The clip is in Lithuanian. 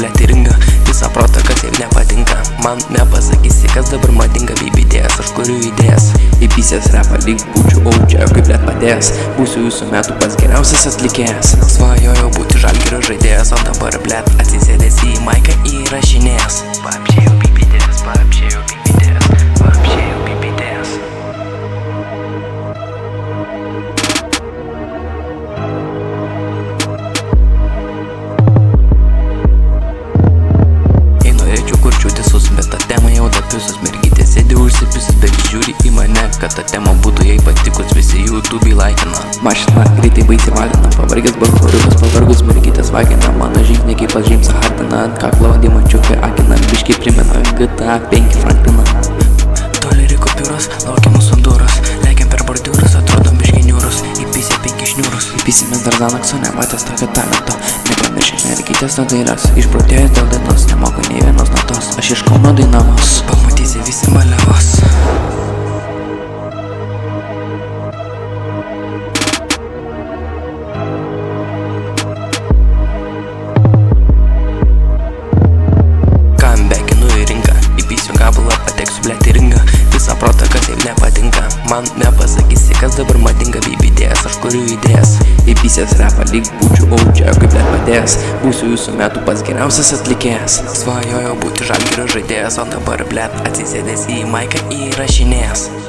blėt į ringą. Visą protą, kas jai nepatinka. Man nepasakysi, kas dabar madinga. BBDS, aš kuriu idėjas. Įpysęs repą lyg būčiau audžia, kaip blėt padės. Būsiu jūsų metų pats geriausias atlikėjas. Svajojau būti Žalgirio žaidėjas, o dabar blėt atsisėdęs į maiką įrašinėjęs. Paapšėjau BBDS, paapšėjau BBDS, paapšėjau BBDS. Bet ta tema jau tapiusios, mergytės sėdi užsipiusios, bet žiūri į mane, kad ta tema būtų jai patikus, visi YouTube'ai laikina. Mašina greitai baisiai valina, pavargęs barchoriukas, pavargus mergytės vagina, mano žingsniai kaip pas Jamesą Hardeną, ant kaklo dimančiukai akina, biškiai primena GTA 5 Frankliną. Dolerį kupiūros, laukia mūsų duros, lekiam per bordiūrus, atrodom biškiai niūrus, įpysė 5 šniūrus. Įpysimės dar Zanakso, nematęs tokio talento, nepamiršęs mergytės nuodairas, išprotėjęs dėl dainos, nemoku nei vienos natos, aš iš Kauno Dainavos. Pamatysi visi maliavos. Kambekinu į rinką, įpysiu gabalą, pateksiu blėt į ringą. Visą protą, kas jai nepatinka. Man nepasakysi, kas dabar madinga. BBDS, aš kuriu idėjas. Įpysęs repą lyg būčiau audžia, kaip blėt padės. Būsiu jūsų metų pats geriausias atlikėjas. Svajojau būti Žalgirio žaidėjas, o dabar blėt atsisėdęs į maiką įrašinėjęs.